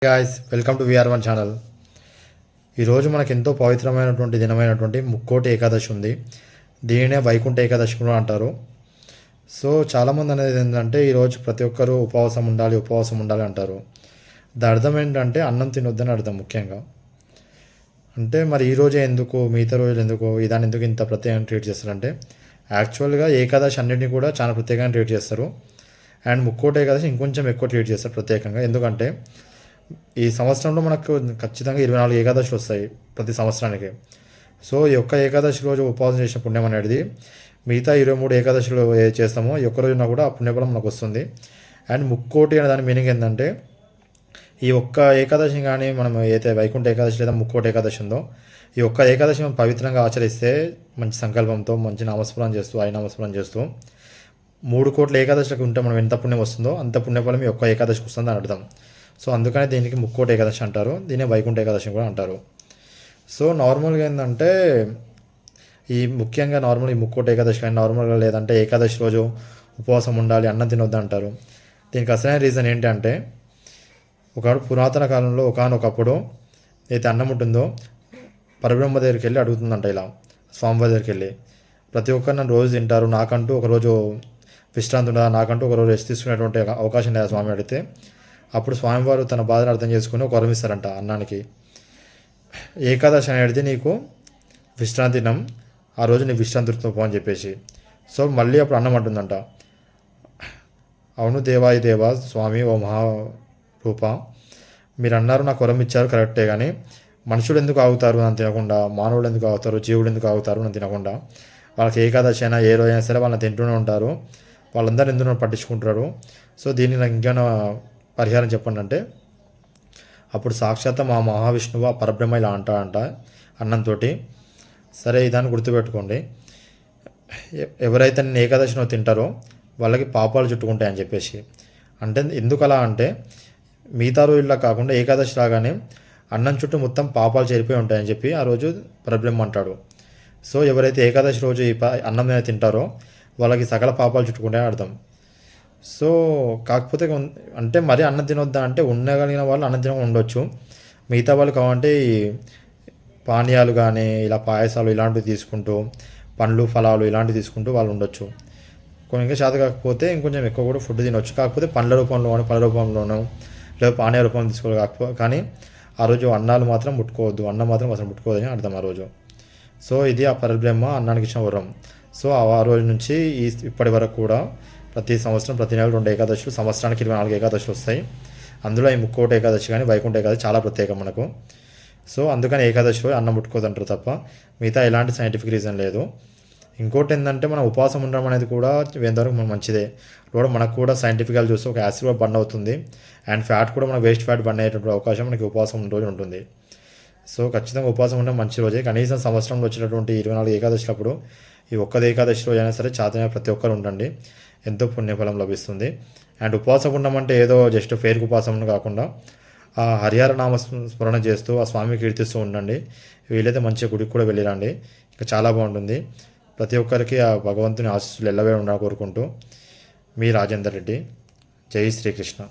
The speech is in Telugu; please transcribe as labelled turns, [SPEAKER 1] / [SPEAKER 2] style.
[SPEAKER 1] Guys welcome to VR one channel. ఈరోజు మనకు ఎంతో పవిత్రమైనటువంటి దినమైనటువంటి ముక్కోటి ఏకాదశి ఉంది. దీనినే వైకుంఠ ఏకాదశి కూడా అంటారు. సో చాలామంది అనేది ఏంటంటే ఈరోజు ప్రతి ఒక్కరూ ఉపవాసం ఉండాలి అంటారు. దాని అర్థం ఏంటంటే అన్నం తినొద్దని అర్థం. ముఖ్యంగా అంటే మరి ఈరోజే ఎందుకు, మిగతా రోజులు ఎందుకు, దాన్ని ఎందుకు ఇంత ప్రత్యేకంగా ట్రీట్ చేస్తారంటే యాక్చువల్గా ఏకాదశి అన్నింటినీ కూడా చాలా ప్రత్యేకంగా ట్రీట్ చేస్తారు. అండ్ ముక్కోటి ఏకాదశి ఇంకొంచెం ఎక్కువ ట్రీట్ చేస్తారు ప్రత్యేకంగా. ఎందుకంటే ఈ సంవత్సరంలో మనకు ఖచ్చితంగా 24 ఏకాదశులు వస్తాయి ప్రతి సంవత్సరానికి. సో ఈ ఒక్క ఏకాదశి రోజు ఉపవాసం చేసిన పుణ్యం అనేది మిగతా 23 ఏకాదశులు ఏ చేస్తామో ఈ ఒక్క రోజున కూడా ఆ పుణ్యఫలం మనకు వస్తుంది. అండ్ ముక్కోటి అనే దాని మీనింగ్ ఏంటంటే ఈ ఒక్క ఏకాదశి కానీ మనం అయితే వైకుంఠ ఏకాదశి లేదా ముక్కోటి ఏకాదశి ఉందో ఈ ఒక్క ఏకాదశి మనం పవిత్రంగా ఆచరిస్తే మంచి సంకల్పంతో మంచి నామస్మరణ చేస్తూ నామస్మరణ చేస్తూ 3 కోట్ల ఏకాదశికి ఉంటే మనం ఎంత పుణ్యం వస్తుందో అంత పుణ్యఫలం ఈ ఒక్క ఏకాదశికి వస్తుంది అని అర్థం. సో అందుకని దీనికి ముక్కోటి ఏకాదశి అంటారు, దీన్ని వైకుంఠ ఏకాదశి కూడా అంటారు. సో నార్మల్గా ఏంటంటే ముఖ్యంగా ఈ ముక్కోటి ఏకాదశి కానీ నార్మల్గా లేదంటే ఏకాదశి రోజు ఉపవాసం ఉండాలి, అన్నం తినొద్దు అంటారు. దీనికి అసలైన రీజన్ ఏంటంటే పురాతన కాలంలో ఒకనొకప్పుడు అయితే అన్నం ఉంటుందో పరబ్రహ్మ దగ్గరికి వెళ్ళి అడుగుతుందంట, ఇలా స్వామివారి దగ్గరికి వెళ్ళి ప్రతి ఒక్కరు నన్ను రోజు తింటారు, నాకంటూ ఒకరోజు విశ్రాంతి ఉండదా, నాకంటూ ఒకరోజు రెస్ట్ తీసుకునేటువంటి అవకాశం లేదా స్వామి అడిగితే అప్పుడు స్వామివారు తన బాధను అర్థం చేసుకుని ఒక వరం ఇస్తారంట అన్నానికి. ఏకాదశి అనేది నీకు విశ్రాంతి దినం, ఆ రోజు నీ విశ్రాంతితో పో అని చెప్పేసి. సో మళ్ళీ అప్పుడు అన్నం అంటుందంట, అవును దేవాయి దేవా స్వామి ఓ మహారూప, మీరు అన్నారు నాకు వరం ఇచ్చారు కరెక్టే, కానీ మనుషులు ఎందుకు ఆగుతారు నన్ను తినకుండా, మానవుడు ఎందుకు ఆగుతారు, జీవుడు ఎందుకు ఆగుతారు నన్ను తినకుండా, వాళ్ళకి ఏకాదశి అయినా ఏ రోజైనా సరే వాళ్ళని తింటూనే ఉంటారు, వాళ్ళందరూ ఎందుకు పట్టించుకుంటారు. సో దీన్ని నాకు ఇంకా పరిహారం చెప్పండి అంటే అప్పుడు సాక్షాత్ మా మహావిష్ణువు ఆ పరబ్రహ్మ ఇలా అంట అన్నంతో, సరే ఇదాన్ని గుర్తుపెట్టుకోండి, ఎవరైతే నేను ఏకాదశిలో తింటారో వాళ్ళకి పాపాలు చుట్టుకుంటాయని చెప్పేసి. అంటే ఎందుకు అలా అంటే మిగతా రోజుల్లో కాకుండా ఏకాదశి రాగానే అన్నం చుట్టూ మొత్తం పాపాలు చేరిపోయి ఉంటాయని చెప్పి ఆ రోజు పరబ్రహ్మ అంటాడు. సో ఎవరైతే ఏకాదశి రోజు ఈ అన్నం తింటారో వాళ్ళకి సకల పాపాలు చుట్టుకుంటాయని అర్థం. సో కాకపోతే అంటే మరీ అన్నం తినొద్దా అంటే ఉండగలిగిన వాళ్ళు అన్నం తినకుండా ఉండొచ్చు, మిగతా వాళ్ళు కావాలంటే ఈ పానీయాలు కానీ ఇలా పాయసాలు ఇలాంటివి తీసుకుంటూ పండ్లు ఫలాలు ఇలాంటివి తీసుకుంటూ వాళ్ళు ఉండొచ్చు. ఇంకా శాతం కాకపోతే ఇంకొంచెం ఎక్కువ కూడా ఫుడ్ తినొచ్చు, కాకపోతే పండ్ల రూపంలోనూ పళ్ళ రూపంలోనూ లేదా పానీయ రూపంలో తీసుకోవాలి. కాకపోతే కానీ ఆ రోజు అన్నాలు మాత్రం ముట్టుకోవద్దు, అన్నం మాత్రం అసలు ముట్టుకోవద్దని అర్థం ఆ రోజు. సో ఇది ఆ పరబ్రహ్మ అన్నానికి ఇచ్చిన వరం. సో ఆ రోజు నుంచి ఇప్పటి వరకు కూడా ప్రతి సంవత్సరం ప్రతి నెల 2 ఏకాదశులు, సంవత్సరానికి 24 ఏకాదశులు వస్తాయి. అందులో ఈ ముక్కోటి ఏకాదశి కానీ వైకుంఠ ఏకాదశి చాలా ప్రత్యేకం మనకు. సో అందుకని ఏకాదశిలో అన్నం ముట్టుకోదంటారు తప్ప మిగతా ఎలాంటి సైంటిఫిక్ రీజన్ లేదు. ఇంకోటి ఏంటంటే మనం ఉపవాసం ఉండడం అనేది కూడా ఎంతవరకు మంచిదే. కూడా మనకు కూడా సైంటిఫిక్గా చూస్తే ఒక యాసిడ్ కూడా బర్న్ అవుతుంది, అండ్ ఫ్యాట్ కూడా మనకు వేస్ట్ ఫ్యాట్ బర్న్ అయ్యేటువంటి అవకాశం మనకి ఉపవాసం రోజు ఉంటుంది. సో ఖచ్చితంగా ఉపవాసం ఉండడం మంచి రోజే. కనీసం సంవత్సరంలో వచ్చినటువంటి 24 ఏకాదశులప్పుడు ఈ ఒక్కది ఏకాదశి రోజు అయినా సరే చాతనే ప్రతి ఒక్కరు ఉండండి, ఎంతో పుణ్యఫలం లభిస్తుంది. అండ్ ఉపవాసం ఉండమంటే ఏదో జస్ట్ ఫేర్కి ఉపవాసం కాకుండా ఆ హరిహర నామ స్మరణ చేస్తూ ఆ స్వామిని కీర్తిస్తూ ఉండండి. వీలైతే మంచిగా గుడికి కూడా వెళ్ళిరండి, ఇంకా చాలా బాగుంటుంది. ప్రతి ఒక్కరికి ఆ భగవంతుని ఆశీస్సులు ఎల్లవే ఉండాలని కోరుకుంటూ మీ రాజేందర్ రెడ్డి. జై శ్రీకృష్ణ.